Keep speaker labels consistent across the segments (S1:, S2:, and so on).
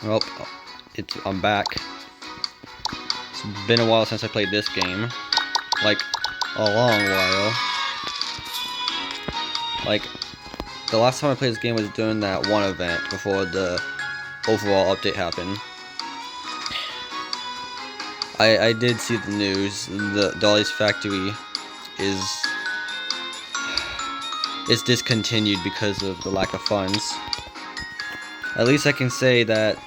S1: Well, I'm back. It's been a while since I played this game. Like, a long while. Like, the last time I played this game was during that one event before the overall update happened. I did see the news. The Dolly's factory is discontinued because of the lack of funds. At least I can say that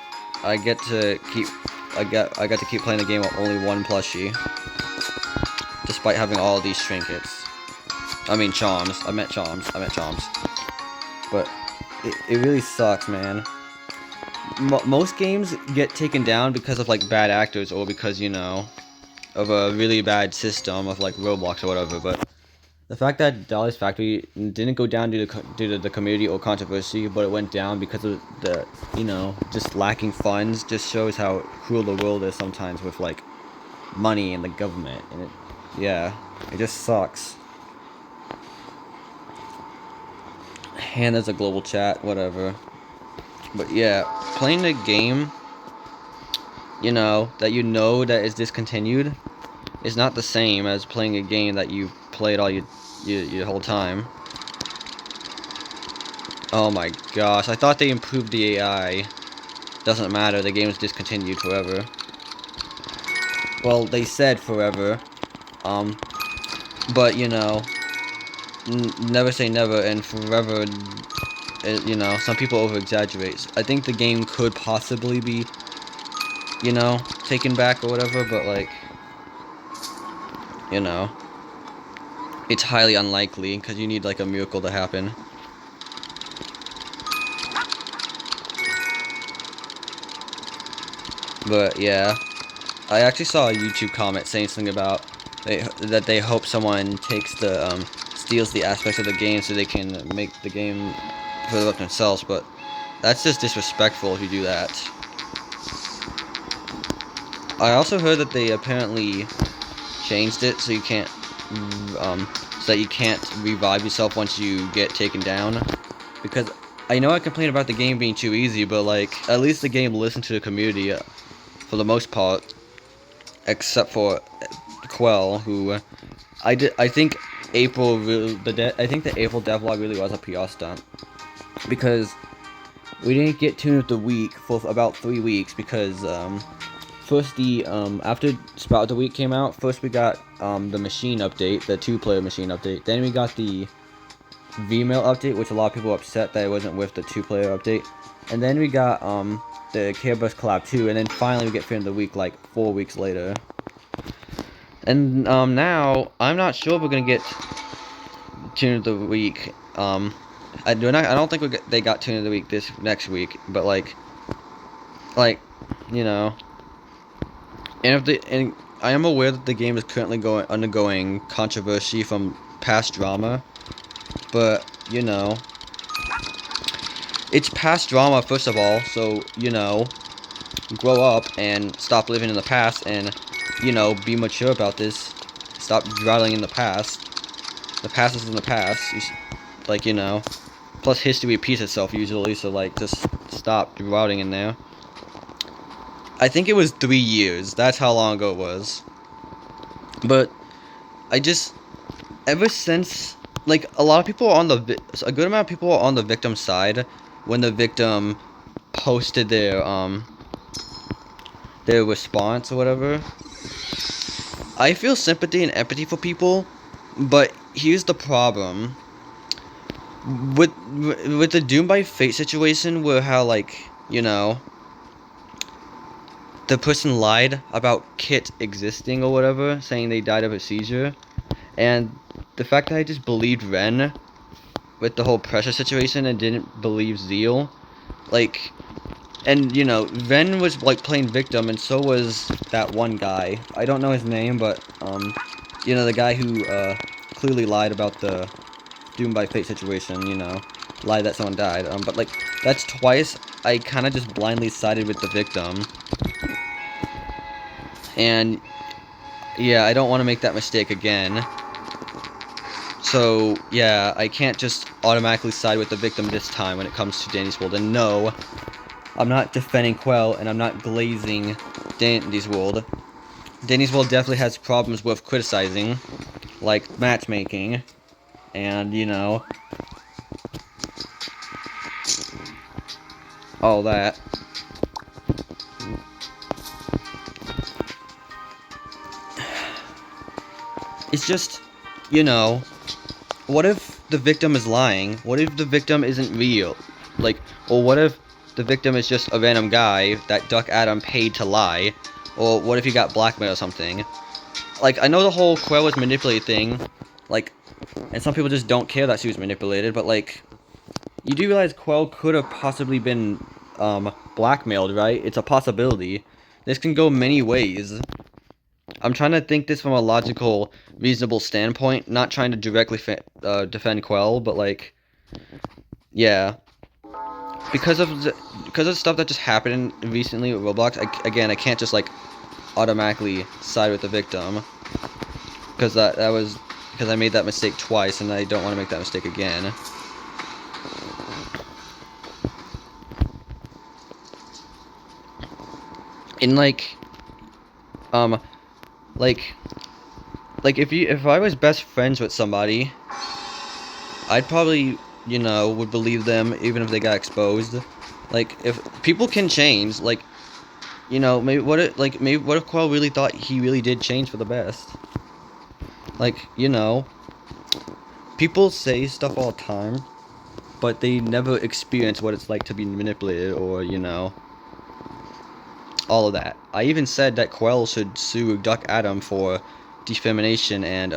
S1: I got to keep playing the game with only one plushie, despite having all these trinkets. I mean charms. I meant charms. But it really sucks, man. Most games get taken down because of like bad actors or because, you know, of a really bad system of like Roblox or whatever. But the fact that Dolly's Factory didn't go down due to the community or controversy, but it went down because of the, you know, just lacking funds, just shows how cruel the world is sometimes with like money and the government. And it just sucks. And there's a global chat, whatever. But yeah, playing a game, you know that is discontinued is not the same as playing a game that you played all your whole time. Oh my gosh, I thought they improved the AI. Doesn't matter, the game is discontinued forever. Well, they said forever. But you know, never say never, and forever, you know, some people over-exaggerate. I think the game could possibly be, you know, taken back or whatever, but like, you know, it's highly unlikely because you need like a miracle to happen. But yeah, I actually saw a YouTube comment saying something about that they hope someone takes the steals the aspects of the game so they can make the game for themselves. But that's just disrespectful if you do that. I also heard that they apparently changed it so you can't so that you can't revive yourself once you get taken down, because I know I complain about the game being too easy, but like at least the game listened to the community for the most part, except for Quell, who I think April I think the April devlog really was a PR stunt, because we didn't get Tune of the Week for about 3 weeks because first the after Sprout of the Week came out, first we got the machine update, the 2-player machine update. Then we got the V-mail update, which a lot of people were upset that it wasn't with the 2-player update. And then we got the Care Bus Collab 2, and then finally we get Fan of the Week like 4 weeks later. And now I'm not sure if we're gonna get Tune of the Week. I don't think they got Tune of the Week this next week, but like you know. And I am aware that the game is currently undergoing controversy from past drama, but you know, it's past drama first of all. So you know, grow up and stop living in the past, and you know, be mature about this. Stop dwelling in the past. The past is in the past. Like, you know, plus history repeats itself usually. So like, just stop dwelling in there. I think it was 3 years. That's how long ago it was. But ever since, like, a lot of people are a good amount of people are on the victim's side when the victim posted their response or whatever. I feel sympathy and empathy for people, but here's the problem. With the Doom by Fate situation, where how, like, you know, the person lied about Kit existing or whatever, saying they died of a seizure, and the fact that I just believed Ren with the whole pressure situation and didn't believe Zeal, like, and you know, Ren was like playing victim, and so was that one guy. I don't know his name, but you know, the guy who clearly lied about the Doom by Fate situation, you know, lied that someone died. But like, that's twice I kind of just blindly sided with the victim. And yeah, I don't want to make that mistake again. So yeah, I can't just automatically side with the victim this time when it comes to Danny's World. And no, I'm not defending Quell, and I'm not glazing Danny's World. Danny's World definitely has problems with criticizing, like matchmaking, and, you know, all that. It's just, you know, what if the victim is lying? What if the victim isn't real? Like, or what if the victim is just a random guy that Duck Adam paid to lie? Or what if he got blackmailed or something? Like, I know the whole Quell was manipulated thing, like, and some people just don't care that she was manipulated, but, like, you do realize Quell could have possibly been, blackmailed, right? It's a possibility. This can go many ways. I'm trying to think this from a logical, reasonable standpoint, not trying to directly defend Quell, but, like, yeah. Because of stuff that just happened recently with Roblox, again, I can't just, like, automatically side with the victim. Because because I made that mistake twice, and I don't want to make that mistake again. In, like, if I was best friends with somebody, I'd probably, you know, would believe them even if they got exposed. Like, if people can change, like, you know, maybe what if Quell really thought he really did change for the best? Like, you know, people say stuff all the time, but they never experience what it's like to be manipulated, or, you know, all of that. I even said that Quell should sue Duck Adam for defamation and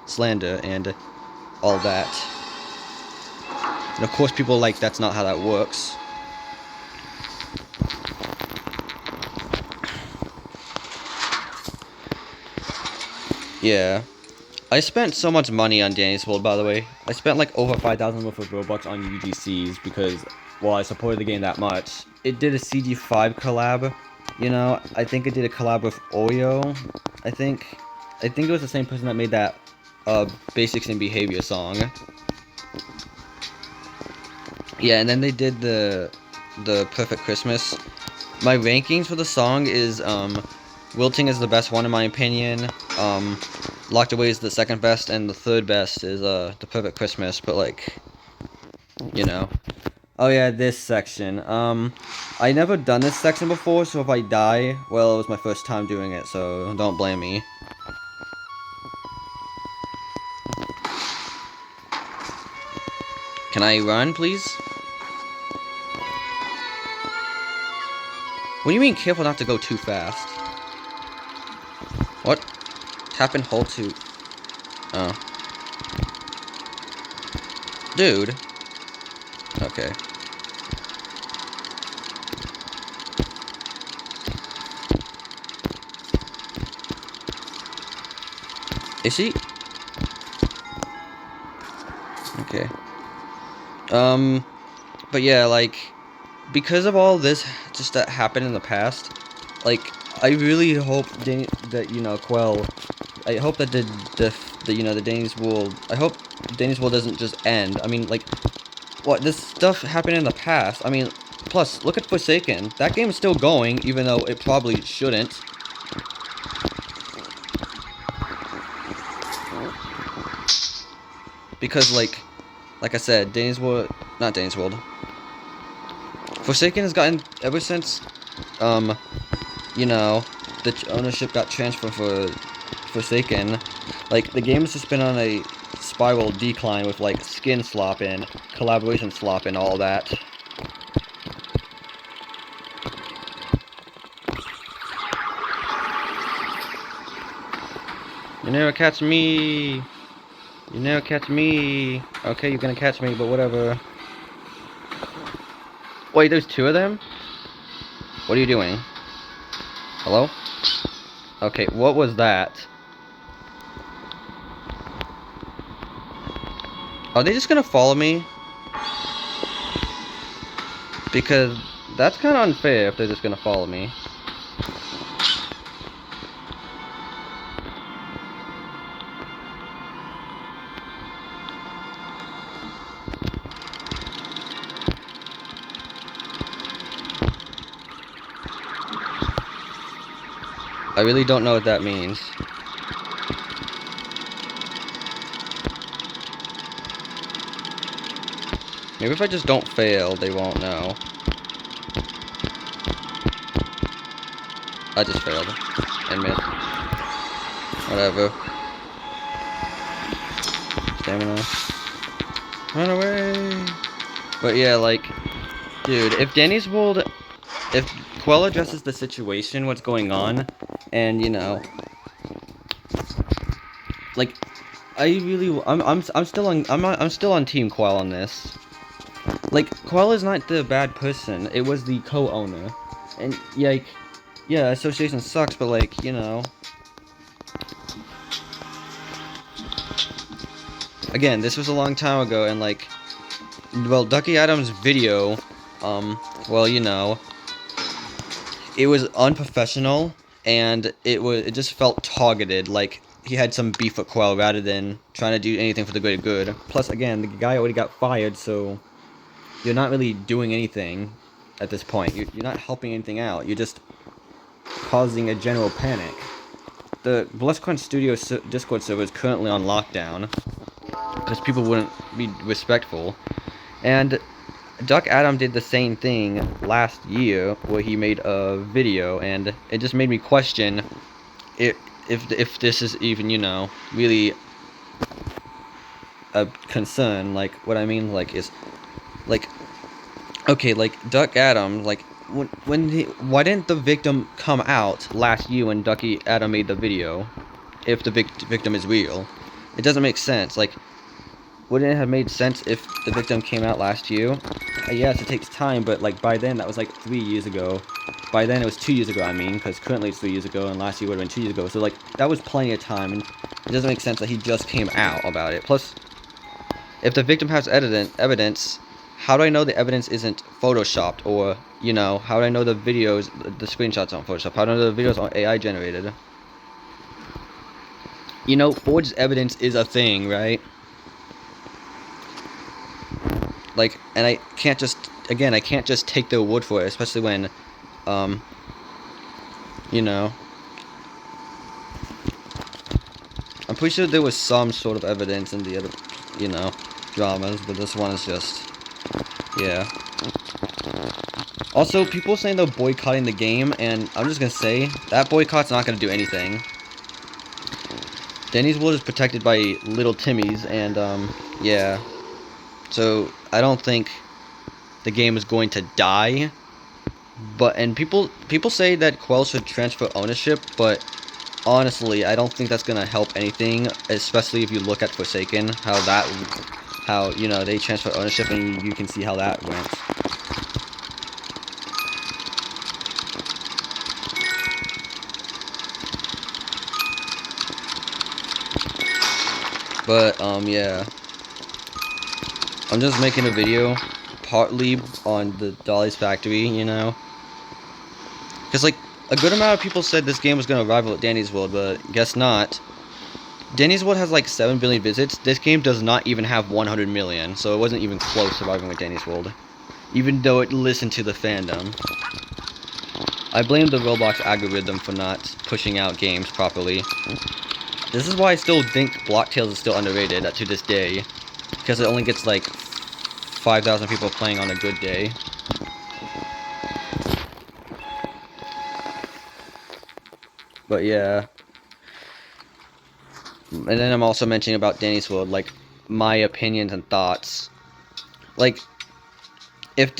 S1: slander and all that. And of course people like that's not how that works. Yeah. I spent so much money on Danny's World, by the way. I spent like over 5,000 worth of Robux on UGCs because, well, I supported the game that much. It did a CG5 collab, you know. I think it did a collab with Oreo. I think it was the same person that made that Basics in Behavior song. Yeah, and then they did the Perfect Christmas. My rankings for the song is Wilting is the best one in my opinion. Locked Away is the second best, and the third best is the Perfect Christmas. But like, you know. Oh yeah, this section. I never done this section before, so if I die, well, it was my first time doing it, so don't blame me. Can I run, please? What do you mean careful not to go too fast? What? Tap and hold to... Oh. Dude. Okay. Is he? Okay. But yeah, like, because of all this just that happened in the past, like, I really hope that, you know, Quell, I hope that you know, the Danny's World, I hope Danny's World doesn't just end. I mean, like, what, this stuff happened in the past. I mean, plus, look at Forsaken. That game is still going, even though it probably shouldn't. Because, like I said, not Danny's World. Forsaken has gotten, ever since, you know, the ownership got transferred for Forsaken, like, the game has just been on a spiral decline with, like, skin slop and collaboration slop and all that. You never catch me! You never catch me! Okay, you're gonna catch me, but whatever. Wait, there's two of them? What are you doing? Hello? Okay, what was that? Are they just gonna follow me? Because that's kind of unfair if they're just gonna follow me. I really don't know what that means. Maybe if I just don't fail, they won't know. I just failed. And missed. Whatever. Stamina. Run away! But yeah, like, dude, if Danny's World, if Quell addresses the situation, what's going on, and you know, like, I'm still on Team Quell on this. Like, Quell is not the bad person. It was the co-owner, and like, yeah, association sucks, but like, you know. Again, this was a long time ago, and like, well, Ducky Adams' video, well, you know, it was unprofessional, and it just felt targeted, like he had some beef with Quell rather than trying to do anything for the greater good. Plus, again, the guy already got fired, so you're not really doing anything at this point. You're not helping anything out. You're just causing a general panic. The BlessCrunch Studio Discord server is currently on lockdown because people wouldn't be respectful. And Duck Adam did the same thing last year where he made a video, and it just made me question if this is even, you know, really a concern. Like, what I mean, like, is, like, okay, like, Duck Adam, like, why didn't the victim come out last year when Ducky Adam made the video, if the victim is real? It doesn't make sense. Like, wouldn't it have made sense if the victim came out last year? Yes, it takes time, but like by then, that was like 3 years ago. By then, it was 2 years ago, I mean, because currently it's 3 years ago, and last year would have been 2 years ago. So like, that was plenty of time, and it doesn't make sense that he just came out about it. Plus, if the victim has evidence, how do I know the evidence isn't photoshopped? Or, you know, how do I know the videos, the screenshots aren't photoshopped? How do I know the videos aren't AI generated? You know, forged evidence is a thing, right? Like, and I can't just, again, I can't just take their word for it, especially when, you know, I'm pretty sure there was some sort of evidence in the other, you know, dramas, but this one is just, yeah. Also, people saying they're boycotting the game, and I'm just gonna say, that boycott's not gonna do anything. Danny's World is protected by little Timmy's, and, yeah. So, I don't think the game is going to die. But, and people say that Quell should transfer ownership, but honestly, I don't think that's gonna help anything, especially if you look at Forsaken, how, you know, they transfer ownership, and you can see how that went. But, yeah. I'm just making a video, partly on the Dolly's factory, you know? Because, like, a good amount of people said this game was going to rival Danny's World, but guess not. Danny's World has, like, 7 billion visits. This game does not even have 100 million, so it wasn't even close to rivaling with Danny's World. Even though it listened to the fandom. I blame the Roblox algorithm for not pushing out games properly. This is why I still think Block Tales is still underrated to this day. Because it only gets, like, 5,000 people playing on a good day. But yeah. And then I'm also mentioning about Danny's World, like, my opinions and thoughts. Like, if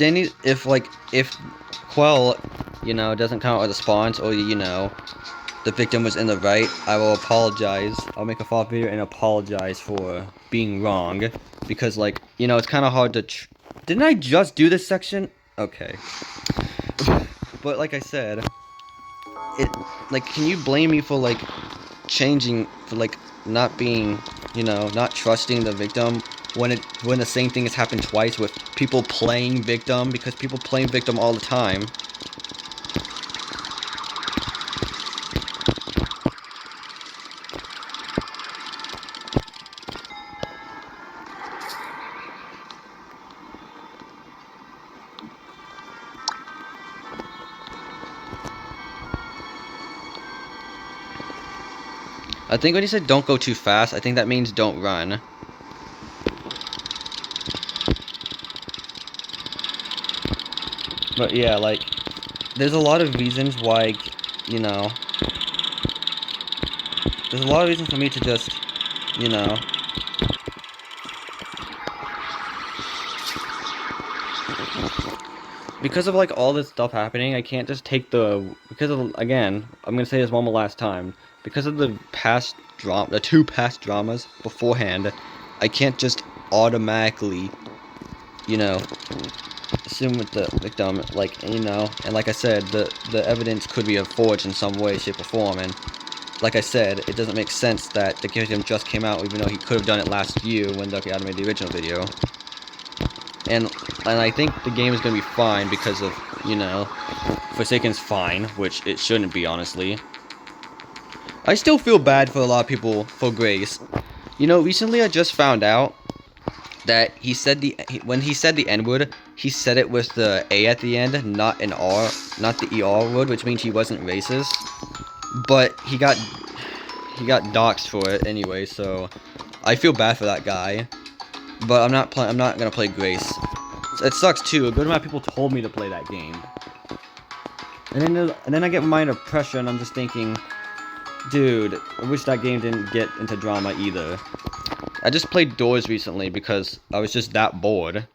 S1: Quell, you know, doesn't come out with a response, or, you know, the victim was in the right, I will apologize. I'll make a follow-up video and apologize for being wrong. Because, like, you know, it's kind of hard to... Didn't I just do this section? Okay. But, like I said, like, can you blame me for, like, changing, for, like, not being, you know, not trusting the victim when the same thing has happened twice with people playing victim, because people play victim all the time. I think when he said don't go too fast, I think that means don't run. But yeah, like, there's a lot of reasons why, you know, there's a lot of reasons for me to just, you know, because of like all this stuff happening, I can't just take because of, again, I'm gonna say this one more last time, because of the two past dramas beforehand, I can't just automatically, you know, assume with the victim, like, you know, and like I said, the evidence could be forged in some way, shape, or form, and like I said, it doesn't make sense that the victim just came out, even though he could have done it last year when Ducky Adam made the original video. And I think the game is gonna be fine because of, you know, Forsaken's fine, which it shouldn't be, honestly. I still feel bad for a lot of people for Grace. You know, recently I just found out that he said when he said the N-word, he said it with the A at the end, not an R, not the ER word, which means he wasn't racist. But he got doxxed for it anyway, so I feel bad for that guy. But I'm not gonna play Grace. It sucks too. A good amount of people told me to play that game. And then I get reminded of pressure, and I'm just thinking, dude, I wish that game didn't get into drama either. I just played Doors recently because I was just that bored.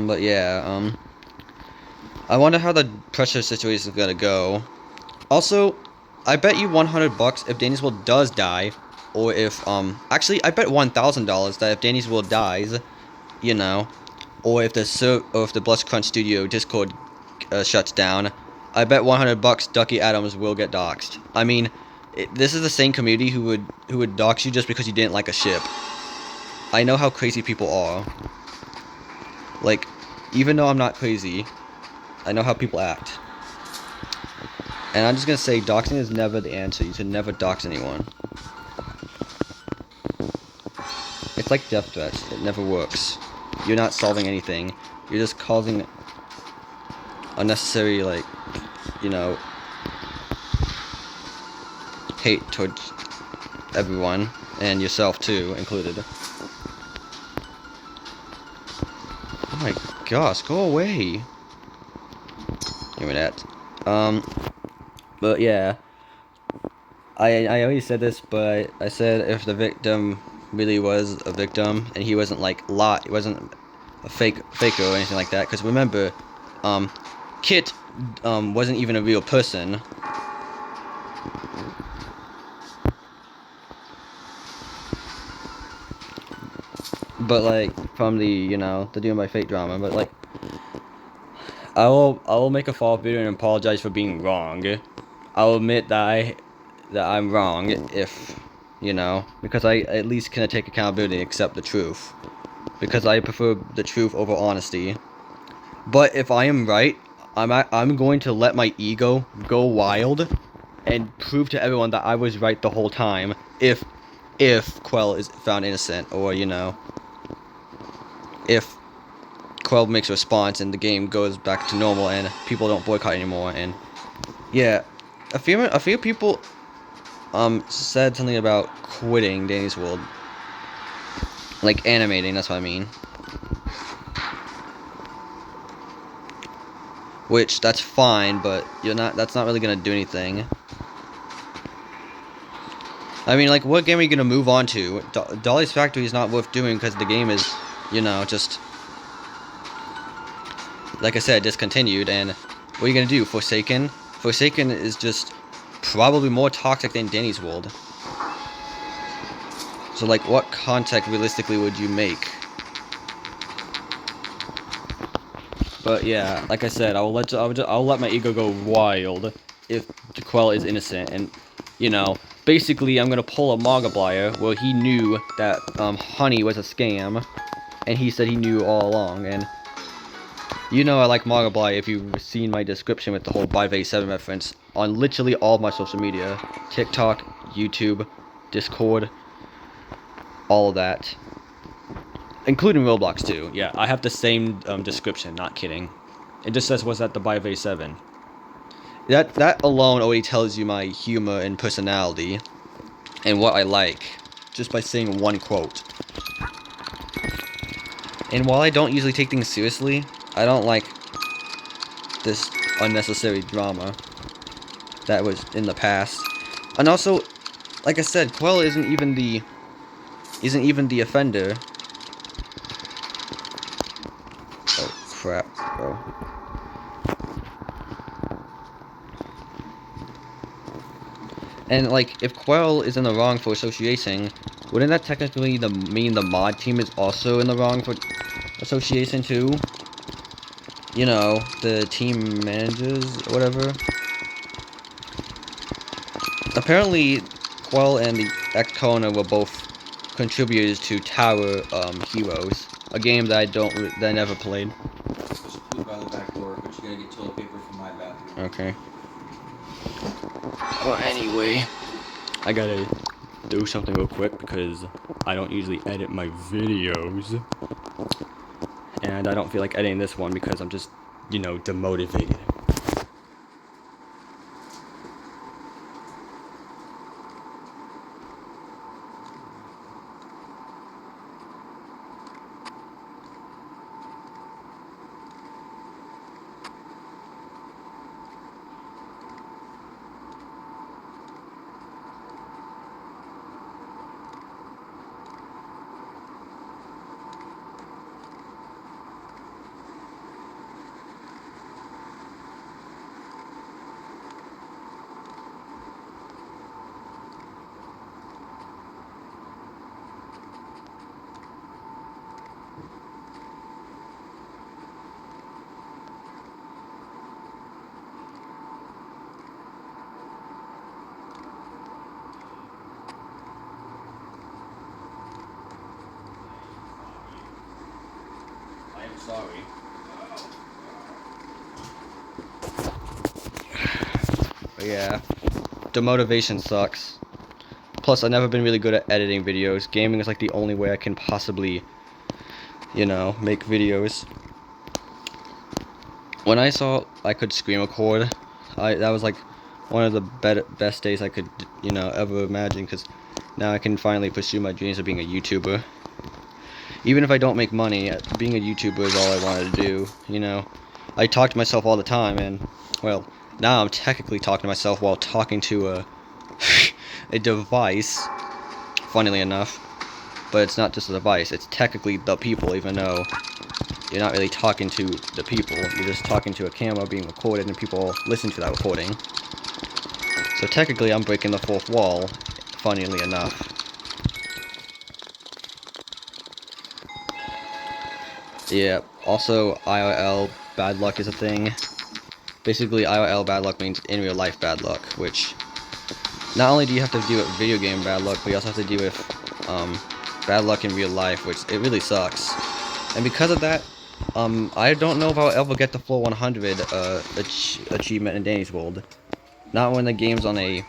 S1: But yeah, I wonder how the pressure situation is gonna go. Also, I bet you $100 if Danny's Will does die, or if, actually, I bet $1,000 that if Danny's Will dies, you know, or if the Bloods Crunch Studio Discord shuts down, I bet $100 Ducky Adams will get doxxed. I mean, this is the same community who would dox you just because you didn't like a ship. I know how crazy people are. Like, even though I'm not crazy, I know how people act. And I'm just gonna say, doxing is never the answer. You should never dox anyone. It's like death threats. It never works. You're not solving anything. You're just causing unnecessary, like, you know, hate towards everyone, and yourself too, included. Oh my gosh, go away. Give me that. But yeah. I already said this, but I said if the victim really was a victim, and he wasn't like he wasn't a faker or anything like that, because remember, Kit, wasn't even a real person. But like, from the, you know, the Doing by Fate drama, but like, I will make a follow-up video and apologize for being wrong. I'll admit that I'm wrong if, you know, because I at least can take accountability and accept the truth. Because I prefer the truth over honesty. But if I am right, I'm going to let my ego go wild and prove to everyone that I was right the whole time if Quell is found innocent, or, you know, if Quell makes a response and the game goes back to normal and people don't boycott anymore. And yeah, a few people said something about quitting Danny's World, like animating, that's what I mean. Which, that's fine, but that's not really gonna do anything. I mean, like, what game are you gonna move on to? Dolly's Factory is not worth doing because the game is, you know, just, like I said, discontinued. And what are you gonna do? Forsaken? Forsaken is just probably more toxic than Danny's World. So, like, what content realistically would you make? But yeah, like I said, I'll let my ego go wild if Quell is innocent, and, you know, basically I'm gonna pull a Markiplier where he knew that honey was a scam, and he said he knew all along. And you know I like Markiplier if you've seen my description with the whole 587 reference on literally all of my social media, TikTok, YouTube, Discord, all of that. Including Roblox too. Yeah, I have the same description, not kidding. It just says was at the buy of A7. That alone already tells you my humor and personality and what I like just by saying one quote. And while I don't usually take things seriously, I don't like this unnecessary drama that was in the past. And also, like I said, Quell isn't even the offender. Oh crap, bro. And like, if Quell is in the wrong for association, wouldn't that technically mean the mod team is also in the wrong for association too? You know, the team managers or whatever. Apparently, Quell and the ex-Kona were both contributors to Tower Heroes, a game that I never played.
S2: There's a clue by the back door, but you gotta get toilet paper from my bathroom.
S1: Okay. Well, anyway, I gotta do something real quick because I don't usually edit my videos. And I don't feel like editing this one because I'm just, you know, demotivated. I'm sorry. But yeah, demotivation sucks. Plus, I've never been really good at editing videos. Gaming is like the only way I can possibly, you know, make videos. When I saw I could screen record, that was like one of the best days I could, you know, ever imagine, because now I can finally pursue my dreams of being a YouTuber. Even if I don't make money, being a YouTuber is all I wanted to do, you know. I talk to myself all the time, and, well, now I'm technically talking to myself while talking to a, a device, funnily enough. But it's not just a device, it's technically the people, even though you're not really talking to the people. You're just talking to a camera being recorded, and people listen to that recording. So technically, I'm breaking the fourth wall, funnily enough. Yeah, also IRL bad luck is a thing. Basically, IRL bad luck means in real life bad luck, which not only do you have to deal with video game bad luck, but you also have to deal with bad luck in real life, which it really sucks. And because of that, I don't know if I'll ever get the full 100 achievement in Danny's World. Not when the game's on a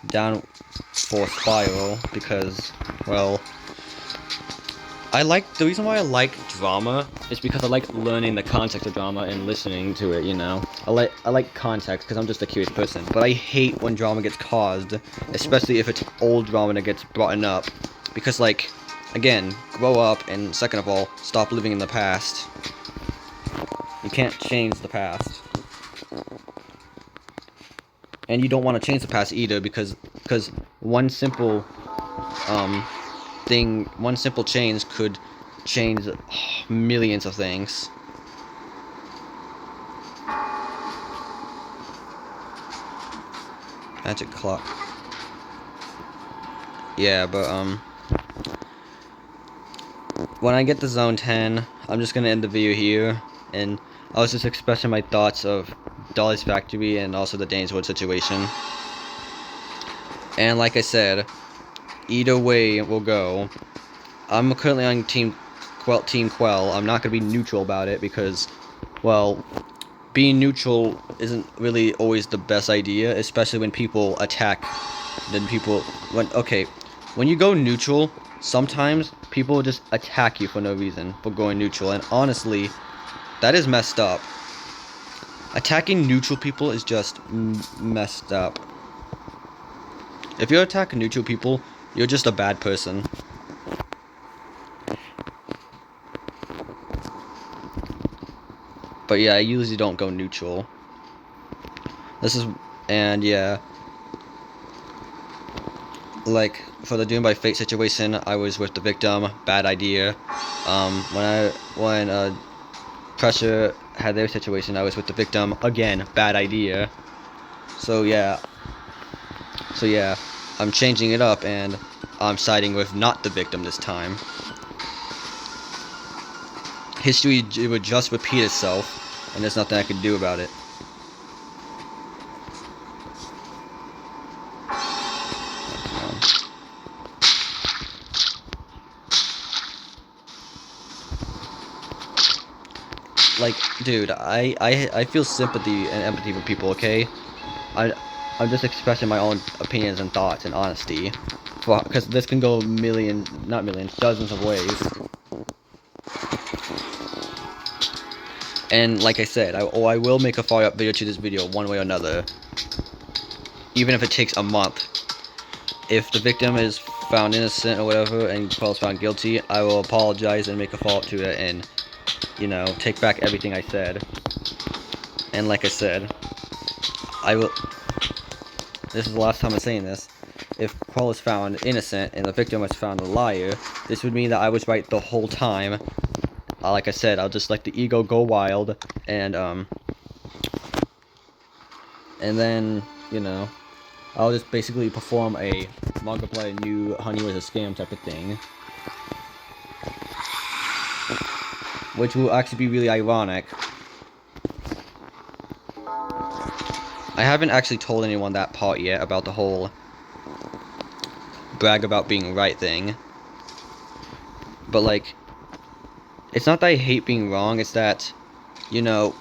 S1: downward spiral, because, well, the reason why I like drama is because I like learning the context of drama and listening to it, you know. I like context because I'm just a curious person, but I hate when drama gets caused, especially if it's old drama that gets brought up, because, like, again, grow up, and second of all, stop living in the past. You can't change the past. And you don't want to change the past either, because one simple one simple change could change millions of things. Magic clock. Yeah, but when I get to zone 10, I'm just gonna end the video here, and I was just expressing my thoughts of Dolly's factory and also the Danny's Wood situation. And like I said, either way we'll go. I'm currently on Team Quell. I'm not going to be neutral about it because, well, being neutral isn't really always the best idea, especially when people attack. When you go neutral, sometimes people just attack you for no reason for going neutral, and honestly, that is messed up. Attacking neutral people is just messed up. If you attack neutral people, you're just a bad person. But yeah, I usually don't go neutral. And yeah. Like, for the Doom by Fate situation, I was with the victim, bad idea. When Pressure had their situation, I was with the victim, again, bad idea. So yeah, I'm changing it up, and I'm siding with not the victim this time. History would just repeat itself, and there's nothing I can do about it. Like, dude, I feel sympathy and empathy for people, okay? I'm just expressing my own opinions and thoughts and honesty. Because this can go millions, not millions, dozens of ways. And like I said, I will make a follow-up video to this video one way or another. Even if it takes a month. If the victim is found innocent or whatever and Quell's found guilty, I will apologize and make a follow-up to it and, you know, take back everything I said. And like I said, this is the last time I'm saying this. If Quell is found innocent and the victim was found a liar, this would mean that I was right the whole time. Like I said, I'll just let the ego go wild, and then, you know, I'll just basically perform a Markiplier knew Honey was a scam type of thing. Which will actually be really ironic. I haven't actually told anyone that part yet about the whole brag about being right thing. But, like, it's not that I hate being wrong, it's that, you know,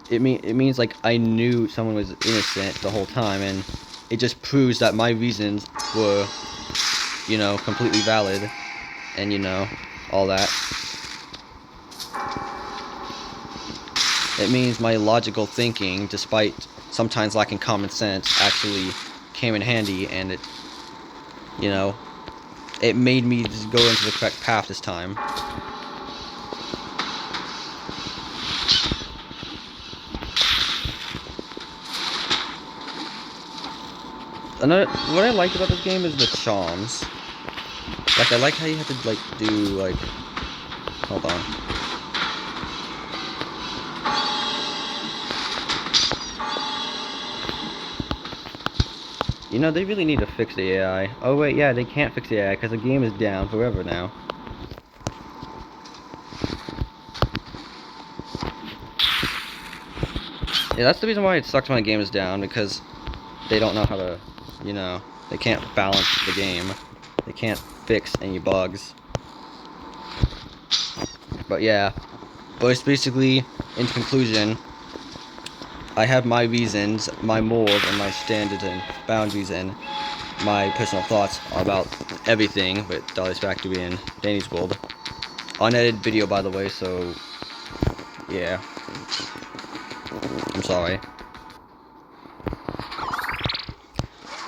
S1: it means, like, I knew someone was innocent the whole time, and it just proves that my reasons were, you know, completely valid, and, you know, all that. It means my logical thinking, despite sometimes lacking common sense, actually came in handy, and it, you know, it made me just go into the correct path this time. What I liked about this game is the charms. Like, I like how you have to, like, do, like... Hold on. You know, they really need to fix the AI. Oh, wait, yeah, they can't fix the AI, because the game is down forever now. Yeah, that's the reason why it sucks when a game is down, because they don't know how to, you know, they can't balance the game. They can't fix any bugs. But yeah, but it's basically, in conclusion, I have my reasons, my morals, and my standards and boundaries and my personal thoughts about everything with Dolly's Factory and Danny's World. Unedited video, by the way, so yeah. I'm sorry.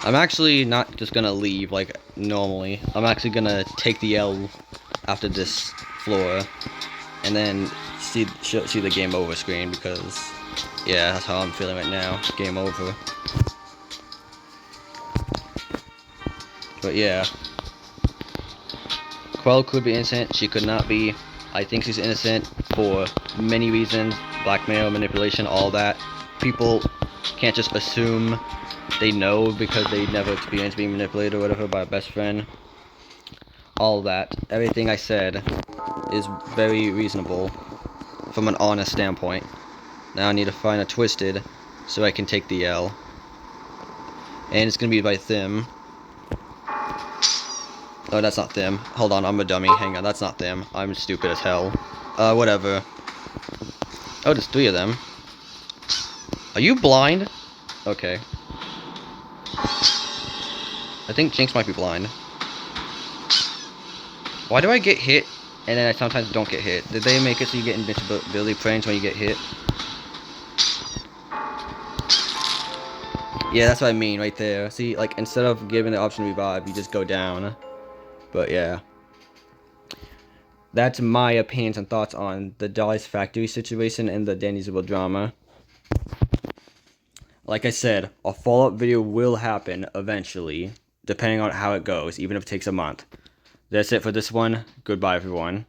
S1: I'm actually not just gonna leave like normally. I'm actually gonna take the L after this floor, and then see the game over screen, because yeah, that's how I'm feeling right now. Game over. But yeah, Quell could be innocent. She could not be. I think she's innocent for many reasons: blackmail, manipulation, all that. People can't just assume they know because they never experienced being manipulated or whatever by a best friend. All that. Everything I said is very reasonable from an honest standpoint. Now I need to find a Twisted so I can take the L. And it's gonna be by them. Oh, that's not them. Hold on, I'm a dummy. Hang on, that's not them. I'm stupid as hell. Whatever. Oh, there's 3 of them. Are you blind? Okay. I think Jinx might be blind. Why do I get hit and then I sometimes don't get hit? Did they make it so you get invincibility frames when you get hit? Yeah, that's what I mean right there. See, like, instead of giving the option to revive, you just go down. But yeah. That's my opinions and thoughts on the Dolly's factory situation and the Danny Zubo drama. Like I said, a follow-up video will happen eventually, depending on how it goes, even if it takes a month. That's it for this one. Goodbye, everyone.